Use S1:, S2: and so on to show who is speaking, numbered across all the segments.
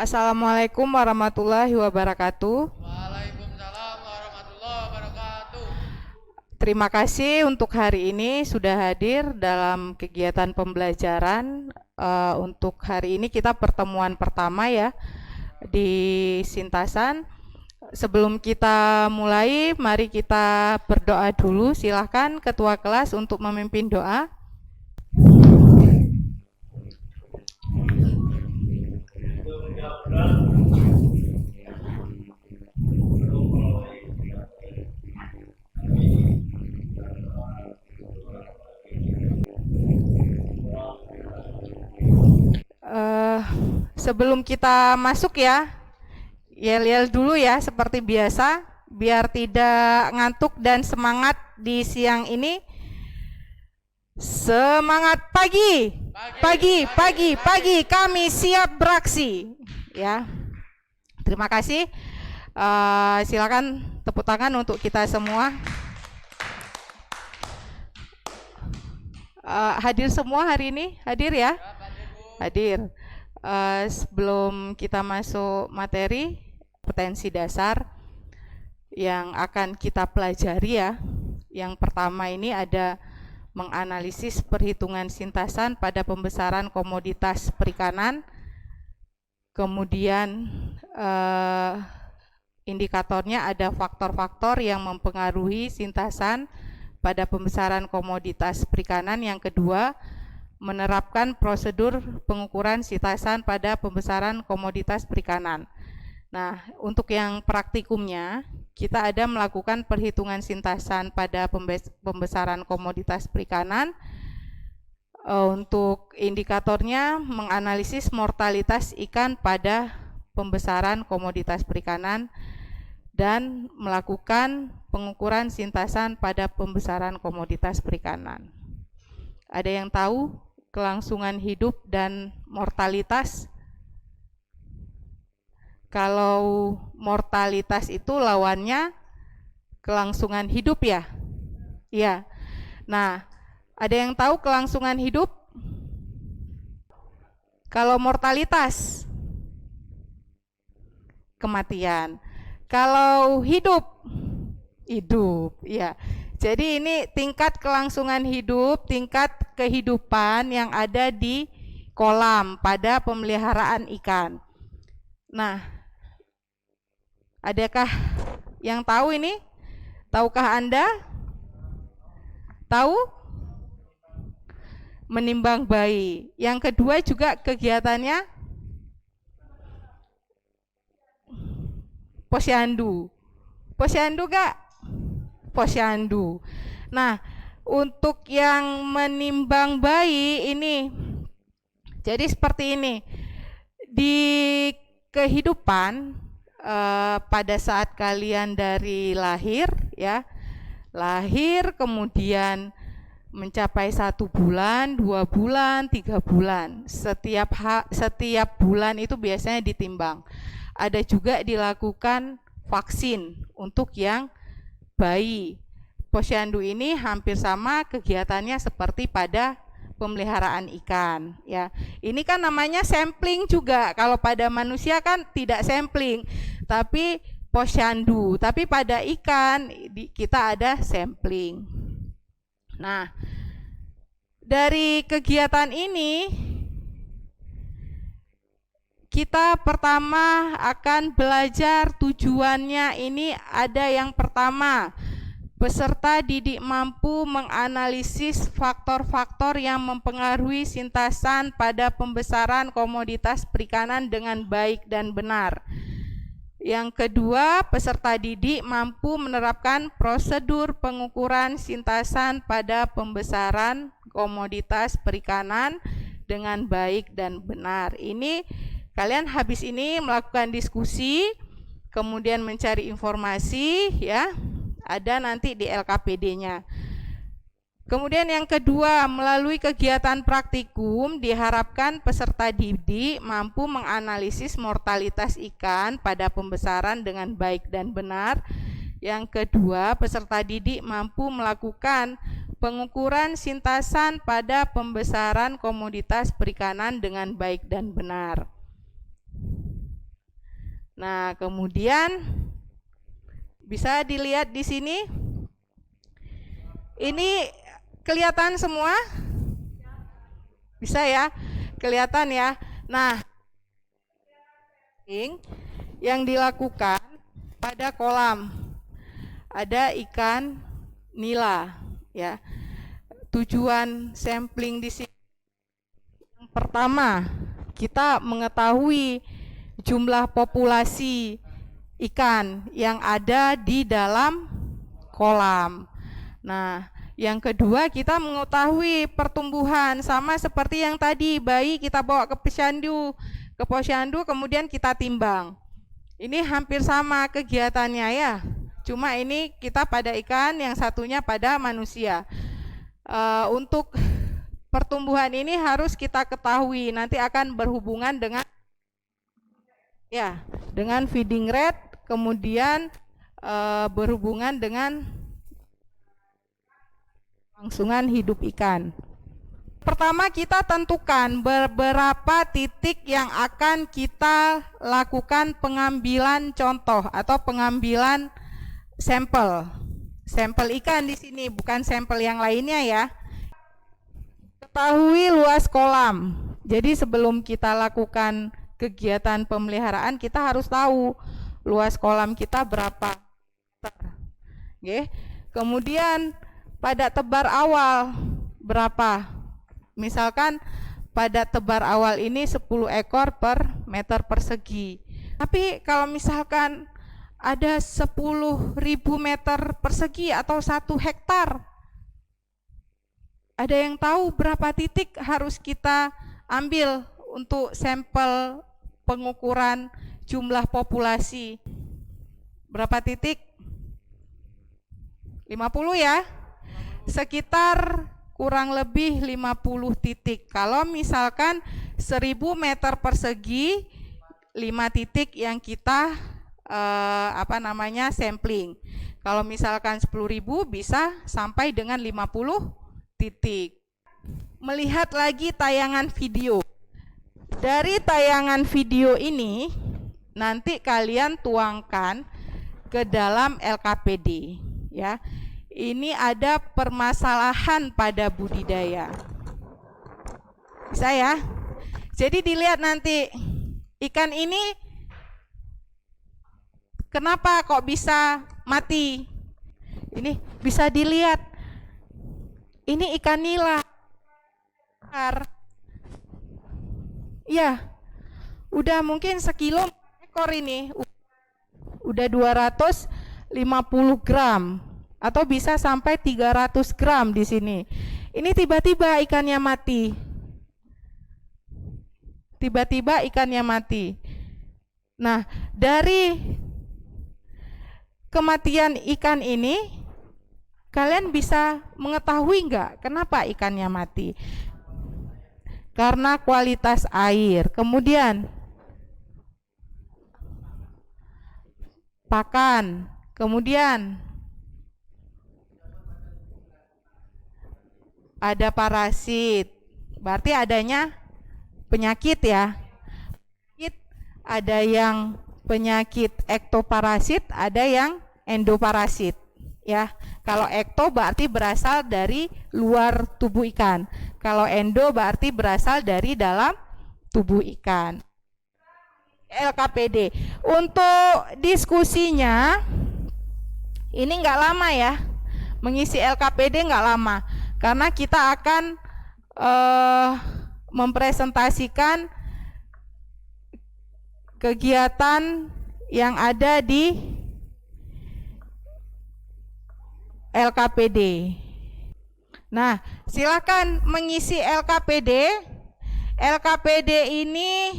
S1: Assalamualaikum warahmatullahi wabarakatuh.
S2: Waalaikumsalam warahmatullahi wabarakatuh.
S1: Terima kasih untuk hari ini sudah hadir dalam kegiatan pembelajaran. Untuk hari ini kita pertemuan pertama ya di Sintasan. Sebelum kita mulai, mari kita berdoa dulu. Silahkan Ketua Kelas untuk memimpin doa. Sebelum kita masuk ya, yel-yel dulu ya seperti biasa, biar tidak ngantuk dan semangat di siang ini. Semangat pagi, pagi, kami siap beraksi. Ya, terima kasih. Silakan tepuk tangan untuk kita semua. Hadir semua hari ini, hadir ya? Hadir. Sebelum kita masuk materi kompetensi dasar yang akan kita pelajari ya. Yang pertama ini ada menganalisis perhitungan sintasan pada pembesaran komoditas perikanan. Kemudian indikatornya ada faktor-faktor yang mempengaruhi sintasan pada pembesaran komoditas perikanan. Yang kedua, menerapkan prosedur pengukuran sintasan pada pembesaran komoditas perikanan. Nah, untuk yang praktikumnya, kita ada melakukan perhitungan sintasan pada pembesaran komoditas perikanan. Untuk indikatornya, menganalisis mortalitas ikan pada pembesaran komoditas perikanan dan melakukan pengukuran sintasan pada pembesaran komoditas perikanan. Ada yang tahu kelangsungan hidup dan mortalitas? Kalau mortalitas itu lawannya kelangsungan hidup ya? Iya. Nah, ada yang tahu kelangsungan hidup? Kalau mortalitas? Kematian. Kalau hidup? Hidup, ya. Jadi ini tingkat kelangsungan hidup, tingkat kehidupan yang ada di kolam pada pemeliharaan ikan. Nah, adakah yang tahu ini? Tahukah Anda? Tahu? Menimbang bayi. Yang kedua juga kegiatannya posyandu. Posyandu gak? Posyandu. Nah, untuk yang menimbang bayi ini, jadi seperti ini. Di kehidupan pada saat kalian dari lahir ya, lahir kemudian mencapai 1 bulan, 2 bulan, 3 bulan. Setiap bulan itu biasanya ditimbang. Ada juga dilakukan vaksin untuk yang bayi. Posyandu ini hampir sama kegiatannya seperti pada pemeliharaan ikan ya. Ini kan namanya sampling juga. Kalau pada manusia kan tidak sampling, tapi posyandu. Tapi pada ikan kita ada sampling. Nah, dari kegiatan ini kita pertama akan belajar tujuannya. Ini ada yang pertama, peserta didik mampu menganalisis faktor-faktor yang mempengaruhi sintasan pada pembesaran komoditas perikanan dengan baik dan benar. Yang kedua, peserta didik mampu menerapkan prosedur pengukuran sintasan pada pembesaran komoditas perikanan dengan baik dan benar. Ini kalian habis ini melakukan diskusi, kemudian mencari informasi ya. Ada nanti di LKPD-nya. Kemudian yang kedua, melalui kegiatan praktikum diharapkan peserta didik mampu menganalisis mortalitas ikan pada pembesaran dengan baik dan benar. Yang kedua, peserta didik mampu melakukan pengukuran sintasan pada pembesaran komoditas perikanan dengan baik dan benar. Nah, kemudian bisa dilihat di sini. Ini kelihatan semua? Bisa ya? Kelihatan ya? Nah, yang dilakukan pada kolam ada ikan nila ya. Tujuan sampling di sini yang pertama, kita mengetahui jumlah populasi ikan yang ada di dalam kolam. Nah, yang kedua kita mengetahui pertumbuhan, sama seperti yang tadi, bayi kita bawa ke posyandu kemudian kita timbang. Ini hampir sama kegiatannya ya, cuma ini kita pada ikan, yang satunya pada manusia. Untuk pertumbuhan ini harus kita ketahui, nanti akan berhubungan dengan dengan feeding rate, kemudian berhubungan dengan kelangsungan hidup ikan. Pertama, kita tentukan beberapa titik yang akan kita lakukan pengambilan contoh atau pengambilan sampel. Sampel ikan di sini, bukan sampel yang lainnya ya. Ketahui luas kolam. Jadi sebelum kita lakukan kegiatan pemeliharaan, kita harus tahu luas kolam kita berapa meter. Oke. Kemudian pada tebar awal berapa? Misalkan pada tebar awal ini 10 ekor per meter persegi. Tapi kalau misalkan ada 10.000 meter persegi atau 1 hektar, ada yang tahu berapa titik harus kita ambil untuk sampel pengukuran jumlah populasi? Berapa titik? 50 ya? Sekitar kurang lebih 50 titik. Kalau misalkan 1000 meter persegi, 5 titik yang kita sampling. Kalau misalkan 10.000 bisa sampai dengan 50 titik. Melihat lagi tayangan video. Dari tayangan video ini nanti kalian tuangkan ke dalam LKPD ya. Ini ada permasalahan pada budidaya. Bisa ya? Jadi dilihat nanti ikan ini kenapa kok bisa mati? Ini bisa dilihat. Ini ikan nila. Ya, udah mungkin sekilo ekor ini. Udah 250 gram. Atau bisa sampai 300 gram di sini. Ini tiba-tiba ikannya mati. Tiba-tiba ikannya mati. Nah, dari kematian ikan ini, kalian bisa mengetahui nggak kenapa ikannya mati? Karena kualitas air. Kemudian pakan. Kemudian ada parasit, berarti adanya penyakit ya. Ada yang penyakit ektoparasit, ada yang endoparasit ya. Kalau ekto berarti berasal dari luar tubuh ikan. Kalau endo berarti berasal dari dalam tubuh ikan. LKPD. Untuk diskusinya ini nggak lama ya. Mengisi LKPD nggak lama. Karena kita akan mempresentasikan kegiatan yang ada di LKPD. Nah, silakan mengisi LKPD. LKPD ini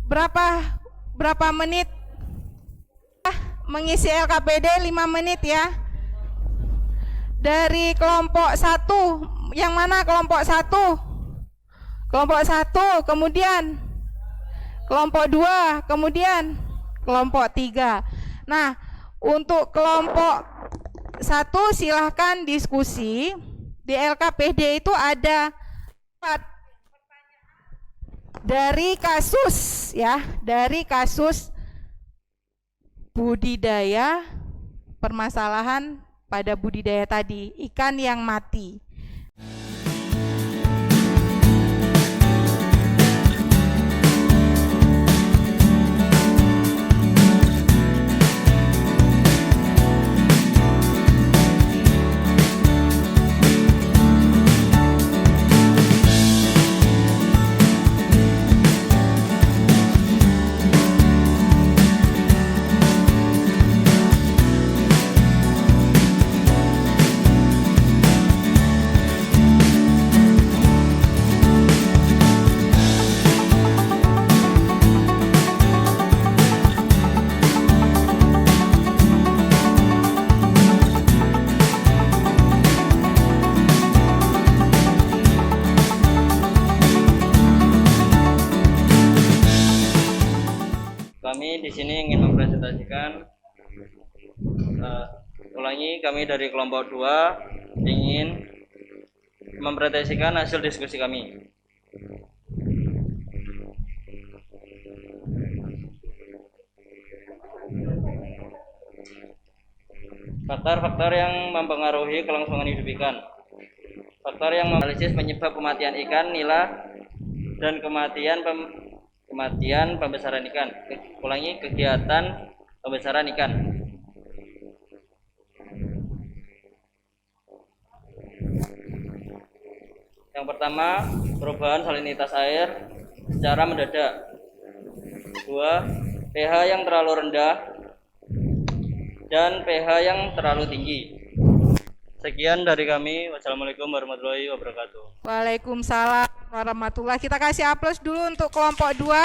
S1: berapa menit? Mengisi LKPD 5 menit ya. Dari kelompok 1, yang mana kelompok 1? Kelompok 1, kemudian kelompok 2, kemudian kelompok 3. Nah, untuk kelompok 1 silahkan diskusi. Di LKPD itu ada 4 dari kasus budidaya, permasalahan pada budidaya tadi, ikan yang mati.
S3: Kami di sini ingin mempresentasikan, kami dari kelompok 2 ingin mempresentasikan hasil diskusi kami. Faktor-faktor yang mempengaruhi kelangsungan hidup ikan. Faktor yang menganalisis penyebab kematian ikan nila dan kematian pembesaran ikan. Kegiatan pembesaran ikan. Yang pertama, perubahan salinitas air secara mendadak. 2. pH yang terlalu rendah dan pH yang terlalu tinggi. Sekian dari kami. Wassalamualaikum warahmatullahi wabarakatuh.
S1: Waalaikumsalam warahmatullahi. Kita kasih aplaus dulu untuk kelompok 2.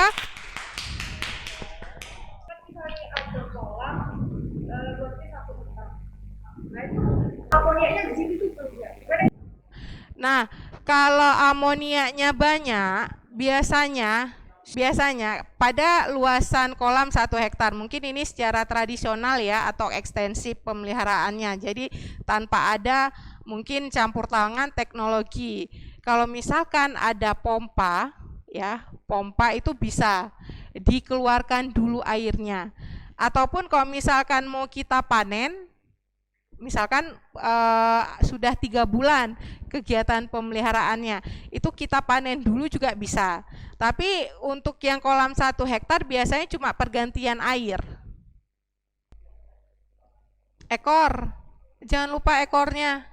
S1: Nah, kalau amoniaknya banyak, biasanya pada luasan kolam 1 hektar, mungkin ini secara tradisional ya atau ekstensif pemeliharaannya, jadi tanpa ada mungkin campur tangan teknologi. Kalau misalkan ada pompa ya, pompa itu bisa dikeluarkan dulu airnya, ataupun kalau misalkan mau kita panen, misalkan sudah 3 bulan kegiatan pemeliharaannya, itu kita panen dulu juga bisa. Tapi untuk yang kolam 1 hektar biasanya cuma pergantian air. Ekor, jangan lupa ekornya.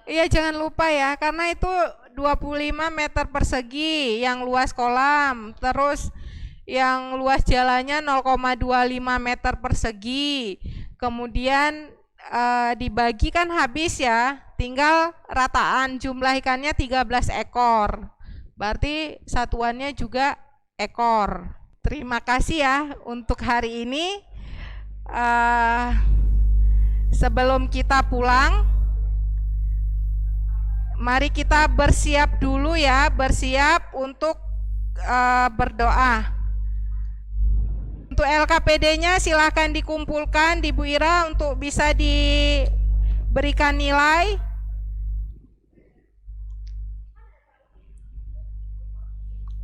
S1: Iya, jangan lupa ya, karena itu 25 meter persegi yang luas kolam, terus yang luas jalannya 0,25 meter persegi. Kemudian dibagi kan habis ya, tinggal rataan jumlah ikannya 13 ekor. Berarti satuannya juga ekor. Terima kasih ya untuk hari ini. Sebelum kita pulang, mari kita bersiap dulu ya, bersiap untuk berdoa. Untuk LKPD-nya silahkan dikumpulkan di Bu Ira untuk bisa diberikan nilai.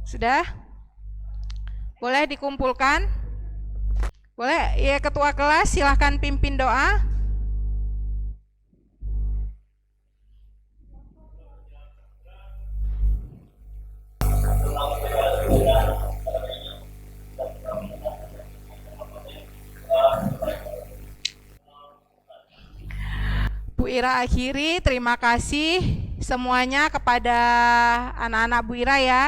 S1: Sudah? Boleh dikumpulkan? Boleh? Ya, ketua kelas silahkan pimpin doa. Bu Ira akhiri, terima kasih semuanya kepada anak-anak Bu Ira ya.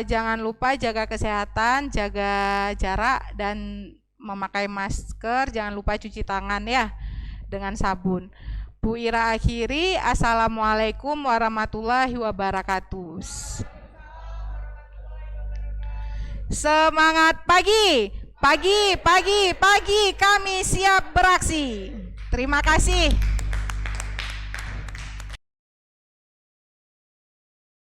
S1: Jangan lupa jaga kesehatan, jaga jarak dan memakai masker, jangan lupa cuci tangan ya dengan sabun. Bu Ira akhiri, assalamualaikum warahmatullahi wabarakatuh. Semangat pagi, pagi, pagi, pagi, kami siap beraksi. Terima kasih.